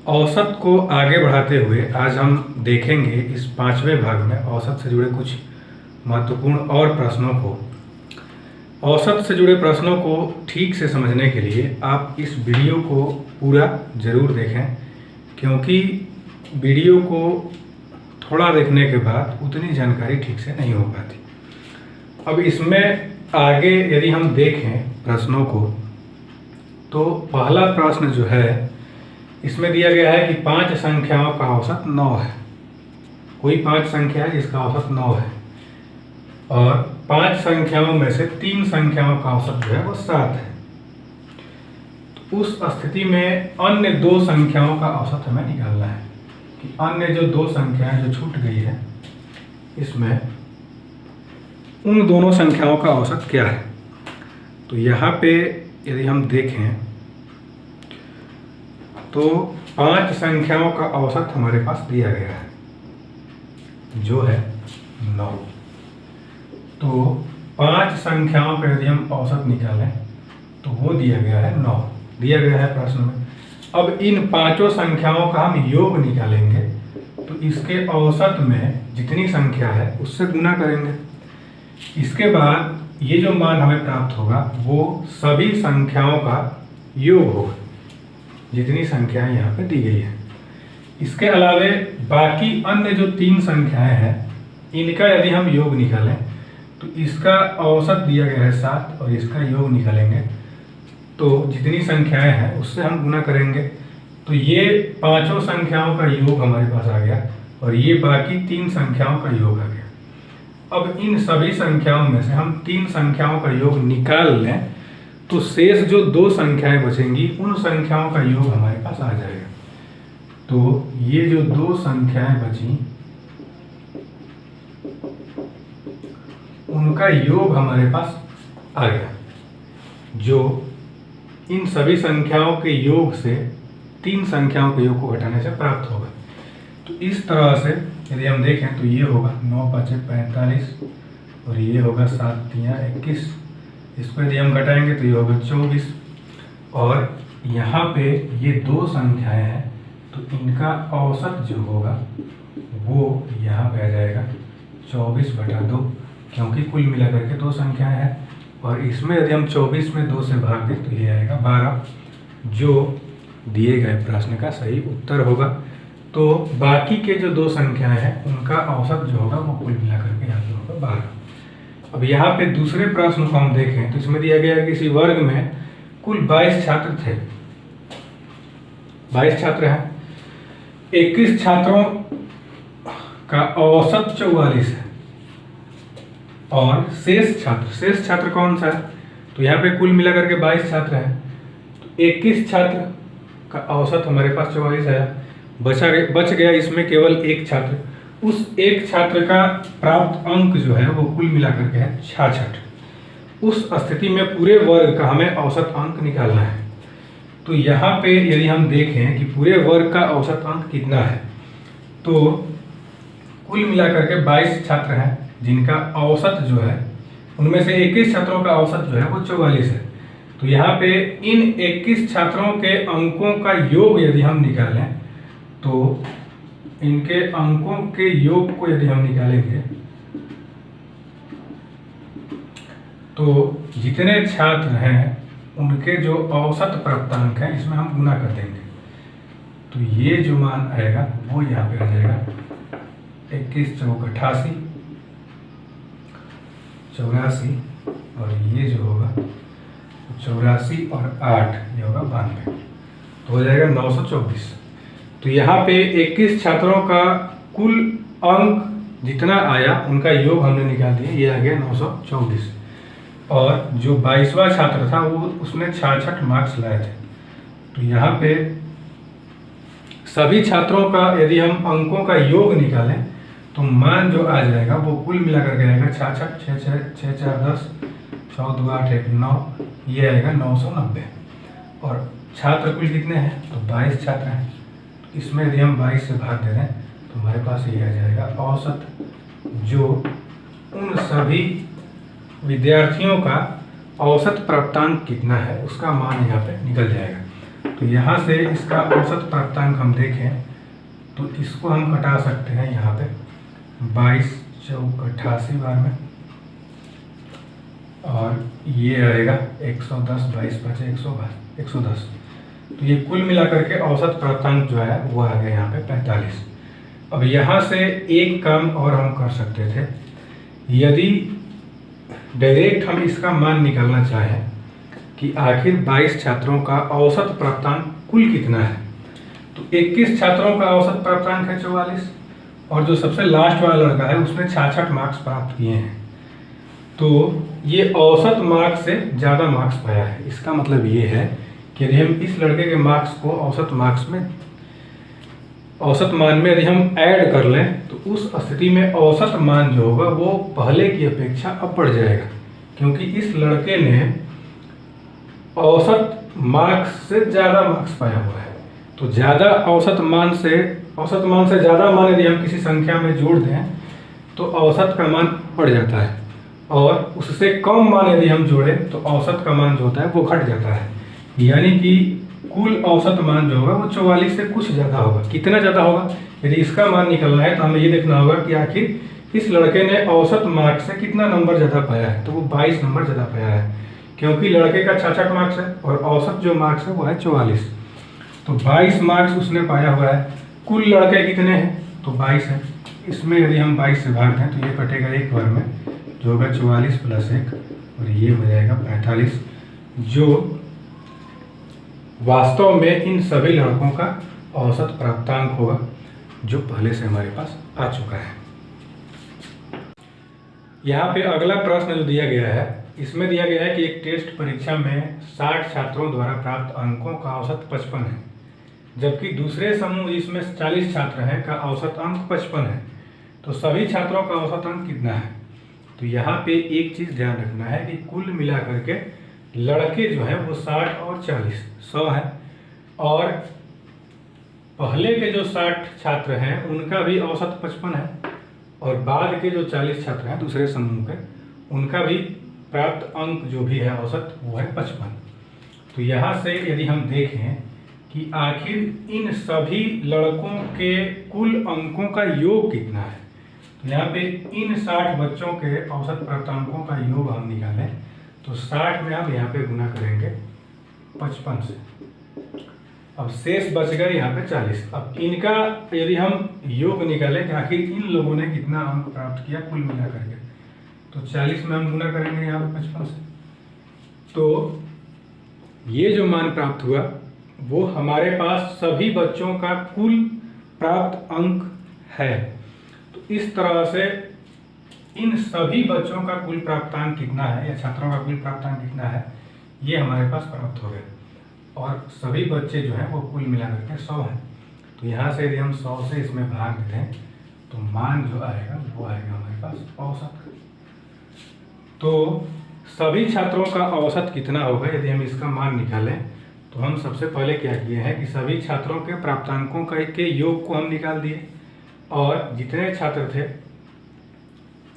औसत को आगे बढ़ाते हुए आज हम देखेंगे इस 5वें भाग में औसत से जुड़े कुछ महत्वपूर्ण और प्रश्नों को। औसत से जुड़े प्रश्नों को ठीक से समझने के लिए आप इस वीडियो को पूरा ज़रूर देखें, क्योंकि वीडियो को थोड़ा देखने के बाद उतनी जानकारी ठीक से नहीं हो पाती। अब इसमें आगे यदि हम देखें प्रश्नों को, तो पहला प्रश्न जो है इसमें दिया गया है कि 5 संख्याओं का औसत 9 है। कोई 5 संख्या है जिसका औसत 9 है और 5 संख्याओं में से 3 संख्याओं का औसत जो है वो 7 है। तो उस स्थिति में अन्य 2 संख्याओं का औसत हमें निकालना है कि अन्य जो 2 संख्याएं जो छूट गई है इसमें उन दोनों संख्याओं का औसत क्या है। तो यहाँ पे यदि हम देखें तो 5 संख्याओं का औसत हमारे पास दिया गया है जो है 9। तो 5 संख्याओं का यदि हम औसत निकालें तो वो दिया गया है 9, दिया गया है प्रश्न में। अब इन 5 संख्याओं का हम योग निकालेंगे तो इसके औसत में जितनी संख्या है उससे गुना करेंगे। इसके बाद ये जो मान हमें प्राप्त होगा वो सभी संख्याओं का योग होगा, जितनी संख्याएं यहाँ पे दी गई है। इसके अलावे बाकी अन्य जो 3 संख्याएं हैं इनका यदि हम योग निकालें तो इसका औसत दिया गया है 7 और इसका योग निकालेंगे तो जितनी संख्याएं हैं उससे हम गुना करेंगे। तो ये 5 संख्याओं का योग हमारे पास आ गया और ये बाकी 3 संख्याओं का योग आ गया। अब इन सभी संख्याओं में से हम 3 संख्याओं का योग निकाल लें तो शेष जो 2 संख्याएं बचेंगी उन संख्याओं का योग हमारे पास आ जाएगा। तो ये जो 2 संख्याएं बची उनका योग हमारे पास आ गया, जो इन सभी संख्याओं के योग से 3 संख्याओं के योग को घटाने से प्राप्त होगा। तो इस तरह से यदि हम देखें तो ये होगा 9 5 45 और ये होगा 7 3 21। इसको यदि हम घटाएंगे तो ये होगा 24 और यहाँ पे ये 2 संख्याएं हैं तो इनका औसत जो होगा वो यहाँ पे आ जाएगा 24/2, क्योंकि कुल मिलाकर के 2 संख्याएं हैं और इसमें यदि हम 24 में 2 से भाग दें तो ये आएगा 12, जो दिए गए प्रश्न का सही उत्तर होगा। तो बाकी के जो 2 संख्याएं हैं उनका औसत जो होगा वो कुल मिलाकर के यहाँ पे होगा 12। अब यहाँ पे दूसरे प्रश्न को हम देखें तो इसमें दिया गया है कि किसी वर्ग में कुल 22 छात्र थे, 22 छात्र हैं, 21 छात्रों का औसत 44 है और शेष छात्र कौन सा है। तो यहाँ पे कुल मिलाकर के 22 छात्र हैं तो 21 छात्र का औसत हमारे पास 44 आया। बच गया इसमें केवल 1 छात्र। उस 1 छात्र का प्राप्त अंक जो है वो कुल मिलाकर के है 66। उस स्थिति में पूरे वर्ग का हमें औसत अंक निकालना है। तो यहाँ पे यदि हम देखें कि पूरे वर्ग का औसत अंक कितना है तो कुल मिलाकर के 22 छात्र हैं जिनका औसत जो है उनमें से 21 छात्रों का औसत जो है वो 44 है। तो यहाँ पे इन 21 छात्रों के अंकों का योग यदि हम निकालें तो इनके अंकों के योग को यदि हम निकालेंगे तो जितने छात्र हैं उनके जो औसत प्राप्तांक है इसमें हम गुना कर देंगे तो ये जो मान आएगा वो यहाँ पे आ जाएगा 21 चौक 88, 84 और ये जो होगा 84 और 8 ये होगा 92, तो हो जाएगा 924। तो यहाँ पे 21 छात्रों का कुल अंक जितना आया उनका योग हमने निकाल दिया, ये आ गया 924 और जो 22वां छात्र था वो उसने 66 मार्क्स लाए थे। तो यहाँ पे सभी छात्रों का यदि हम अंकों का योग निकालें तो मान जो आ जाएगा वो कुल मिलाकर के आएगा 66 6 4 10 4 2 8 1 9, ये आएगा 990। और छात्र कुल कितने हैं तो 22 छात्र हैं। इसमें यदि हम 22 से भाग दे दें तो हमारे पास ये आ जाएगा औसत, जो उन सभी विद्यार्थियों का औसत प्राप्तांक कितना है उसका मान यहाँ पे निकल जाएगा। तो यहाँ से इसका औसत प्राप्तांक हम देखें तो इसको हम घटा सकते हैं यहाँ पे 22 चौक 88 बार में, और ये आएगा 110, 22 5 110। तो ये कुल मिलाकर के औसत प्राप्तांक जो है वो आ गया यहाँ पे 45। अब यहाँ से एक काम और हम कर सकते थे, यदि डायरेक्ट हम इसका मान निकालना चाहें कि आखिर 22 छात्रों का औसत प्राप्तांक कुल कितना है, तो 21 छात्रों का औसत प्राप्तांक है 44, और जो सबसे लास्ट वाला लड़का है उसने 66 मार्क्स प्राप्त किए हैं, तो ये औसत मार्क्स से ज़्यादा मार्क्स पाया है। इसका मतलब ये है कि यदि हम इस लड़के के मार्क्स को औसत मार्क्स में, औसत मान में यदि हम ऐड कर लें तो उस स्थिति में औसत मान जो होगा वो पहले की अपेक्षा अब बढ़ जाएगा, क्योंकि इस लड़के ने औसत मार्क्स से ज़्यादा मार्क्स पाया हुआ है। तो ज़्यादा औसत मान से ज़्यादा मान यदि हम किसी संख्या में जोड़ दें तो औसत का मान बढ़ जाता है, और उससे कम मान यदि हम जोड़ें तो औसत का मान जो होता है वो घट जाता है। यानी कि कुल औसत मान जो होगा वो 44 से कुछ ज़्यादा होगा। कितना ज़्यादा होगा, यदि इसका मान निकलना है तो हमें ये देखना होगा कि आखिर इस लड़के ने औसत मार्क्स से कितना नंबर ज़्यादा पाया है। तो वो 22 नंबर ज़्यादा पाया है, क्योंकि लड़के का 66 मार्क्स है और औसत जो मार्क्स है वो है 44। तो 22 मार्क्स उसने पाया हुआ है। कुल लड़के कितने हैं, तो 22 है। इसमें यदि हम 22 से भाग दें तो ये कटेगा एक बार में, जो होगा 44 + 1, और ये हो जाएगा 45, जो वास्तव में इन सभी लड़कों का औसत प्राप्तांक होगा, जो पहले से हमारे पास आ चुका है। यहाँ पे अगला प्रश्न जो दिया गया है, इसमें दिया गया है कि एक टेस्ट परीक्षा में 60 छात्रों द्वारा प्राप्त अंकों का औसत 55 है, जबकि दूसरे समूह जिसमें 40 छात्र हैं का औसत अंक 55 है, तो सभी छात्रों का औसत अंक कितना है। तो यहाँ पे एक चीज़ ध्यान रखना है कि कुल मिलाकर के लड़के जो हैं वो 60 और 40 100 है, और पहले के जो 60 छात्र हैं उनका भी औसत 55 है, और बाद के जो 40 छात्र हैं दूसरे समूह के, उनका भी प्राप्त अंक जो भी है औसत वो है 55। तो यहाँ से यदि हम देखें कि आखिर इन सभी लड़कों के कुल अंकों का योग कितना है, तो यहाँ पे इन 60 बच्चों के औसत प्राप्तांकों का योग हम निकालें तो 60 में हम यहाँ पे गुना करेंगे 55 से, अब शेष बच गए यहाँ पे 40। अब इनका यदि हम योग निकालें कि आखिर इन लोगों ने कितना अंक प्राप्त किया कुल मिला करके, तो 40 में हम गुना करेंगे यहाँ पे 55 से, तो ये जो मान प्राप्त हुआ वो हमारे पास सभी बच्चों का कुल प्राप्त अंक है। तो इस तरह से इन सभी बच्चों का कुल प्राप्तांक कितना है, या छात्रों का कुल प्राप्तांक कितना है, ये हमारे पास प्राप्त हो गया, और सभी बच्चे जो हैं वो कुल मिलाकर के 100 हैं। तो यहाँ से यदि हम 100 से इसमें भाग दें तो मान जो आएगा वो आएगा हमारे पास औसत। तो सभी छात्रों का औसत कितना होगा, यदि हम इसका मान निकालें तो हम सबसे पहले क्या किए हैं कि सभी छात्रों के प्राप्तांकों के योग को हम निकाल दिए, और जितने छात्र थे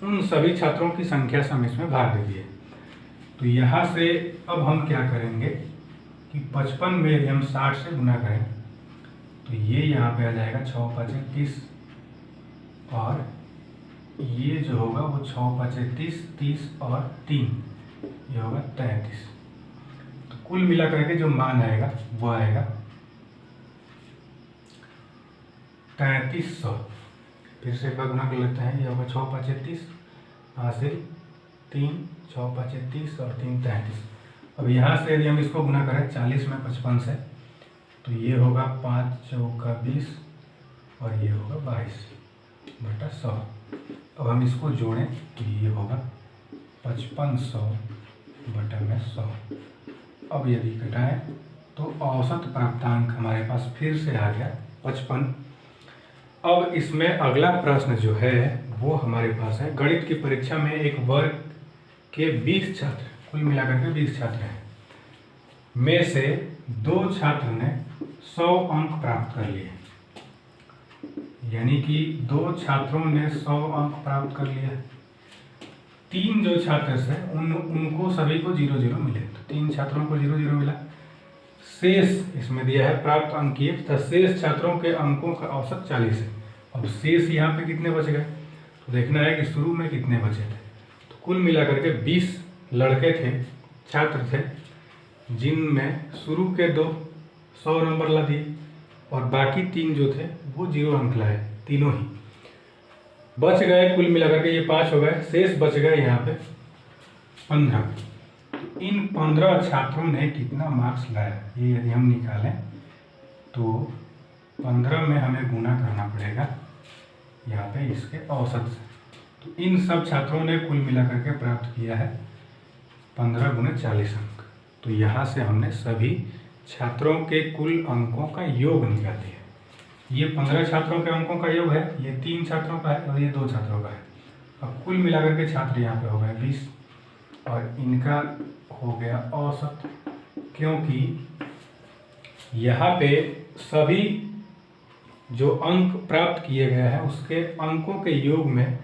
उन सभी छात्रों की संख्या से हम इसमें भाग दे दिए। तो यहाँ से अब हम क्या करेंगे कि 55 में यदि हम 60 से गुना करें तो ये यहाँ पे आ जाएगा 6 5 30, और ये जो होगा वो 6 5 30, 30 और 3 ये होगा 33। तो कुल मिला करके जो मान आएगा वो आएगा 3300। फिर से एक बार गुना कर लेते हैं, ये होगा 6 5 30, हासिल 3 6 5 30 और 3 33। अब यहाँ से यदि हम इसको गुना करें 40 में 55 से तो ये होगा 5 चौका 20 और ये होगा 22/100। अब हम इसको जोड़ें तो ये होगा 5500/100। अब यदि घटाएं तो औसत प्राप्तांक हमारे पास फिर से आ गया 55। अब इसमें अगला प्रश्न जो है वो हमारे पास है, गणित की परीक्षा में एक वर्ग के 20 छात्र, कुल मिलाकर के 20 छात्र हैं, में से 2 छात्र ने 100 अंक प्राप्त कर लिए, यानी कि 2 छात्रों ने 100 अंक प्राप्त कर लिया। 3 जो छात्र थे उनको सभी को 0 0 मिले, तो 3 छात्रों को 0 0 मिला। शेष इसमें दिया है प्राप्त अंकीय तथा शेष छात्रों के अंकों का औसत 40 है। अब शेष यहाँ पे कितने बच गए तो देखना है कि शुरू में कितने बचे थे। तो कुल मिलाकर के 20 लड़के थे, छात्र थे, जिनमें शुरू के 2 100 नंबर ला दिए और बाकी 3 जो थे वो 0 अंक लाए, तीनों ही बच गए। कुल मिलाकर के ये 5 हो गए, शेष बच गए यहाँ पे 15। इन 15 छात्रों ने कितना मार्क्स लाया ये यदि हम निकालें तो 15 में हमें गुना करना पड़ेगा यहाँ पे इसके औसत से। तो इन सब छात्रों ने कुल मिलाकर के प्राप्त किया है 15 गुणे 40 अंक। तो यहाँ से हमने सभी छात्रों के कुल अंकों का योग निकाल दिया। ये 15 छात्रों के अंकों का योग है, ये 3 छात्रों का है और ये 2 छात्रों का है। अब कुल मिलाकर के छात्र यहाँ पे हो गए 20 और इनका हो गया औसत, क्योंकि यहाँ पे सभी जो अंक प्राप्त किए गए हैं उसके अंकों के योग में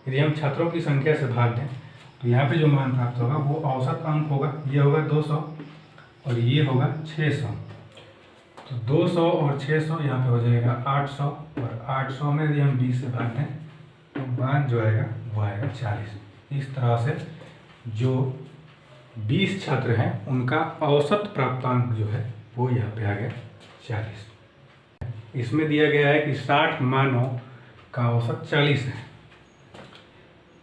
यदि हम छात्रों की संख्या से भाग दें तो यहाँ पे जो मान प्राप्त होगा वो औसत अंक होगा। ये होगा 200 और ये होगा 600। तो 200 और 600 यहाँ पे हो जाएगा 800 और 800 में यदि हम 20 से भाग दें तो मान जो आएगा वो आएगा 40। इस तरह से जो 20 छात्र हैं उनका औसत प्राप्तांक जो है वो यहाँ पे आ गया 40। इसमें दिया गया है कि 60 मानों का औसत 40 है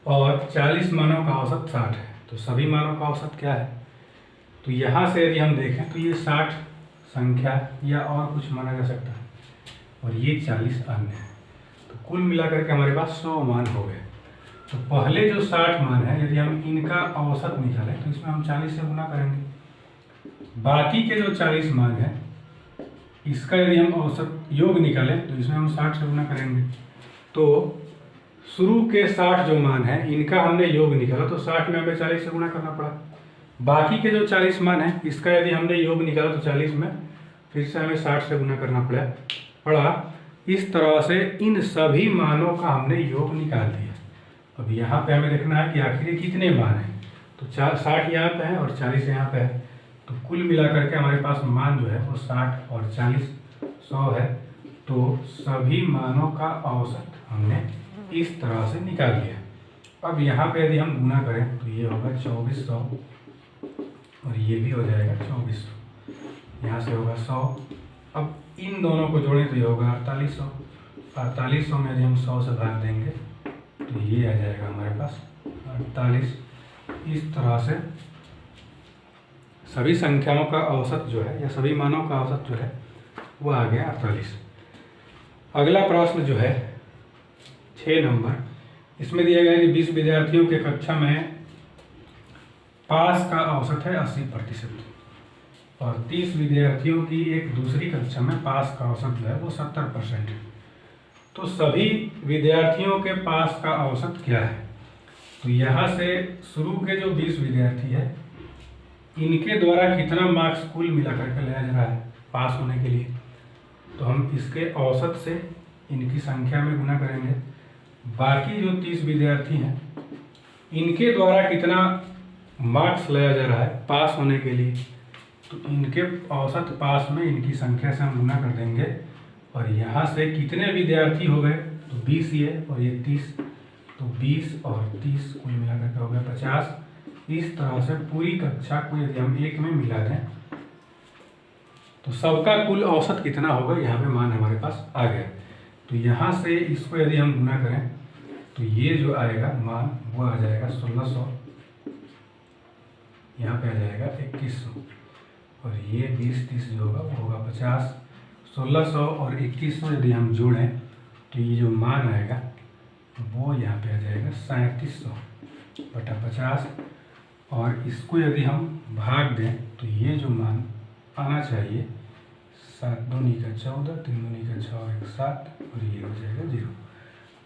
और 40 मानों का औसत 60 है। तो सभी मानों का औसत क्या है तो यहाँ से यदि हम देखें तो ये 60 संख्या या और कुछ माना जा सकता है और ये 40 अन्य है। तो कुल मिलाकर के हमारे पास 100 मान हो गए। तो पहले जो 60 मान है यदि हम इनका औसत निकालें तो इसमें हम 40 से गुना करेंगे। बाकी के जो 40 मान है इसका यदि हम औसत योग निकालें तो इसमें हम 60 से गुना करेंगे। तो शुरू के 60 जो मान है इनका हमने योग निकाला तो 60 में हमें 40 से गुना करना पड़ा। बाकी के जो 40 मान है इसका यदि हमने योग निकाला तो 40 में फिर से हमें 60 से गुना करना पड़ा। इस तरह से इन सभी मानों का हमने योग निकाल दिया। अब यहाँ पे हमें देखना है कि आखिर ये कितने मान हैं। तो 60 यहाँ पे है और 40 यहाँ पे है। तो कुल मिलाकर के हमारे पास मान जो है वो 60 और 40 100 है। तो सभी मानों का औसत हमने इस तरह से निकाल लिया। अब यहाँ पे यदि हम गुना करें तो ये होगा 2400 और ये भी हो जाएगा 2400। यहाँ से होगा 100। अब इन दोनों को जोड़ें तो ये होगा 4800। 4800 में यदि हम 100 से भाग देंगे तो ये आ जाएगा हमारे पास 48। इस तरह से सभी संख्याओं का औसत जो है या सभी मानों का औसत जो है वो आ गया 48। अगला प्रश्न जो है 6 नंबर, इसमें दिया गया है कि 20 विद्यार्थियों के कक्षा में पास का औसत है 80% और 30 विद्यार्थियों की एक दूसरी कक्षा में पास का औसत जो है वो 70% है। तो सभी विद्यार्थियों के पास का औसत क्या है। तो यहाँ से शुरू के जो 20 विद्यार्थी है इनके द्वारा कितना मार्क्स कुल मिलाकर के लाया जा रहा है पास होने के लिए। तो हम इसके औसत से इनकी संख्या में गुना करेंगे। बाकी जो 30 विद्यार्थी हैं इनके द्वारा कितना मार्क्स लाया जा रहा है पास होने के लिए। तो इनके औसत पास में इनकी संख्या से हम गुना कर देंगे और यहाँ से कितने विद्यार्थी हो गए तो 20 ये और ये 30। तो 20 और 30 कुल मिलाकर के हो गए 50। इस तरह से पूरी कक्षा को यदि हम एक में मिला दें तो सबका कुल औसत कितना होगा यहाँ पे मान हमारे पास आ गया। तो यहाँ से इसको यदि हम गुना करें तो ये जो आएगा मान वो आ जाएगा 1600, यहाँ पे आ जाएगा 2100 और ये 20-30 जो होगा वो होगा 50। 1600 और 2100 यदि हम जोड़ें तो ये जो मान आएगा वो यहाँ पे आ जाएगा 3700/50 और इसको यदि हम भाग दें तो ये जो मान आना चाहिए 7 दूनी का 14, 3 दूनी का 6 और 1 7 और ये हो जाएगा 0।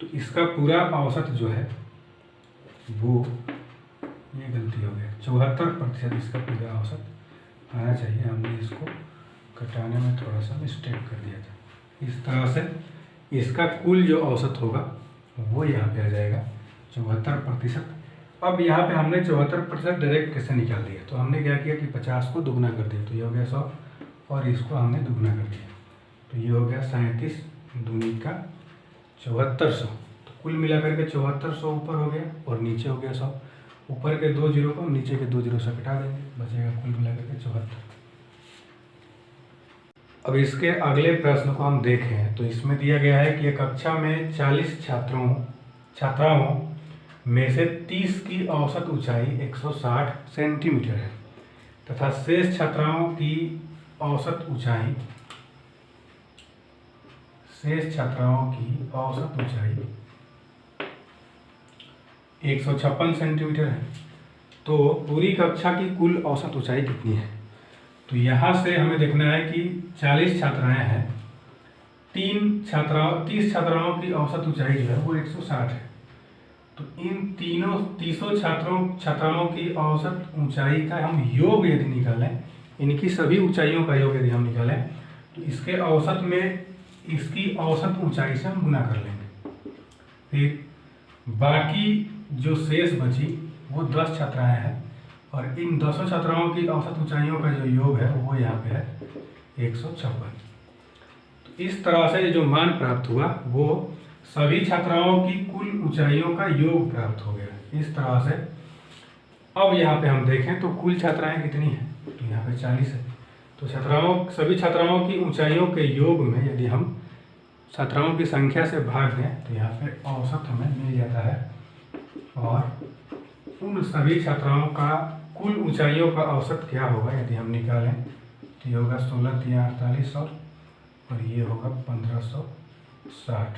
तो इसका पूरा औसत जो है वो ये गलती हो गया 74% इसका पूरा औसत आना चाहिए। हमने इसको घटाने में थोड़ा सा मिस्टेक कर दिया था। इस तरह से इसका कुल जो औसत होगा वो यहाँ पे आ जाएगा 74%। अब यहाँ पे हमने 74% डायरेक्ट कैसे निकाल दिया। तो हमने क्या किया कि 50 को दुगना कर दिया तो ये हो गया 100 और इसको हमने दुगना कर दिया, तो ये हो गया 37 दूनी का 7400। तो कुल मिलाकर के 7400 ऊपर हो गया और नीचे हो गया 100। ऊपर के 2 जीरो को नीचे के 2 जीरो से घटा देंगे, बचेगा कुल मिलाकर के 74। अब इसके अगले प्रश्न को हम देखें तो इसमें दिया गया है कि एक कक्षा में 40 छात्राओं में से 30 की औसत ऊंचाई 160 सेंटीमीटर है तथा शेष छात्राओं की औसत ऊंचाई 156 सेंटीमीटर है। तो पूरी कक्षा की कुल औसत ऊंचाई कितनी है? तो यहाँ से हमें देखना है कि 40 छात्राएं हैं, 30 छात्राओं की औसत ऊंचाई जो है वो 160 है। तो इन 30 छात्राओं की औसत ऊंचाई का हम योग यदि निकालें, इनकी सभी ऊंचाइयों का योग यदि हम निकालें, तो इसके औसत में इसकी औसत ऊंचाई से हम गुना कर लेंगे। फिर बाकी जो शेष बची वो 10 छात्राएं हैं और इन 10 छात्राओं की औसत ऊंचाइयों का जो योग है वो यहाँ पे है 156। तो इस तरह से जो मान प्राप्त हुआ वो सभी छात्राओं की कुल ऊंचाइयों का योग प्राप्त हो गया। इस तरह से अब यहाँ पे हम देखें तो कुल छात्राएं कितनी हैं, तो यहाँ पे 40 है। तो सभी छात्राओं की ऊंचाइयों के योग में यदि हम छात्राओं की संख्या से भाग दें तो यहाँ पे औसत हमें मिल जाता है और उन सभी छात्राओं का कुल ऊंचाइयों का औसत क्या होगा यदि हम निकालें तो ये होगा 16 या 4800 और ये होगा 1560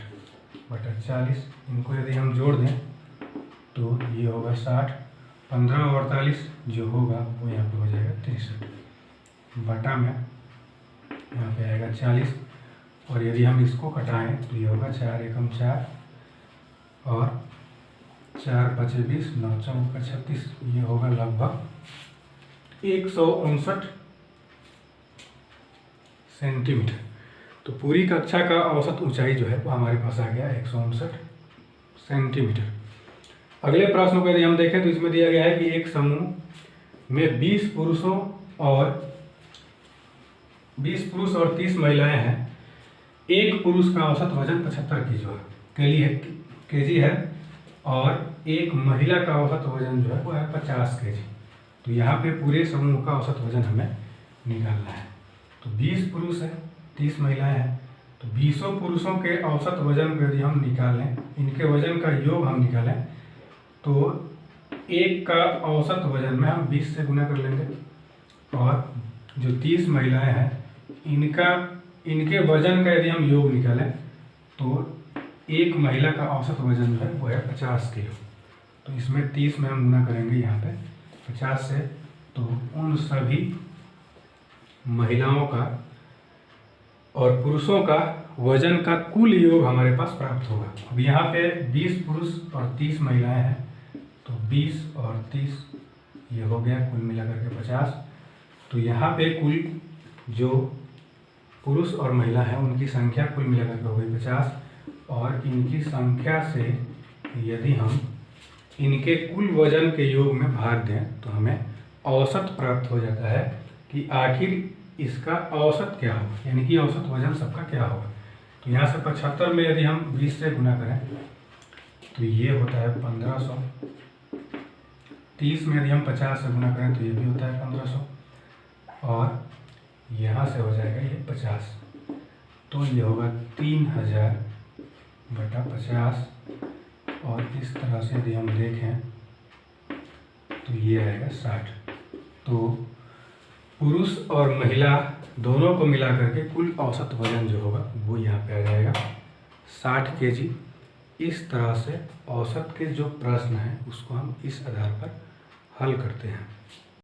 बटा 40। इनको यदि हम जोड़ दें तो ये होगा 60, 15 और 48 जो होगा वो यहाँ पे हो जाएगा 63 बटा में यहाँ पे आएगा 40 और यदि हम इसको घटाएं तो ये होगा 4 एकम 4 और 4 पचे 20, 9 चौका 36, ये होगा लगभग 159 सेंटीमीटर। तो पूरी कक्षा का औसत ऊंचाई जो है वो हमारे पास आ गया 159 सेंटीमीटर। अगले प्रश्न को यदि हम देखें तो इसमें दिया गया है कि एक समूह में 20 पुरुष और 30 महिलाएं हैं। एक पुरुष का औसत वजन 75 केजी है और एक महिला का औसत वजन जो है वो है 50 केजी। तो यहाँ पे पूरे समूह का औसत वजन हमें निकालना है। तो 20 पुरुष है, 30 महिलाएं हैं, तो 20 पुरुषों के औसत वजन को यदि हम निकालें, इनके वजन का योग हम निकालें तो एक का औसत वजन में हम 20 से गुना कर लेंगे और जो 30 महिलाएं हैं इनके वजन का यदि हम योग निकालें तो एक महिला का औसत वजन जो है वो है 50 किलो। तो इसमें 30 में हम गुना करेंगे यहाँ पे 50 से, तो उन सभी महिलाओं का और पुरुषों का वजन का कुल योग हमारे पास प्राप्त होगा। अब यहाँ पे 20 पुरुष और 30 महिलाएं हैं, तो 20 और 30 ये हो गया कुल मिलाकर के 50। तो यहाँ पे कुल जो पुरुष और महिला है उनकी संख्या कुल मिलाकर के हो गई 50 और इनकी संख्या से यदि हम इनके कुल वजन के योग में भाग दें तो हमें औसत प्राप्त हो जाता है कि आखिर इसका औसत क्या होगा, यानी कि औसत वजन सबका क्या होगा। तो यहाँ से 75 में यदि हम 20 से गुना करें तो ये होता है 1500। 30 में यदि हम 50 से गुना करें तो ये भी होता है 1500 और यहाँ से हो जाएगा ये 50, तो ये होगा 3000 बटा 50 और इस तरह से यदि हम देखें तो ये आएगा 60। तो पुरुष और महिला दोनों को मिला करके कुल औसत वजन जो होगा वो यहाँ पे आ जाएगा 60 केजी। इस तरह से औसत के जो प्रश्न हैं उसको हम इस आधार पर हल करते हैं।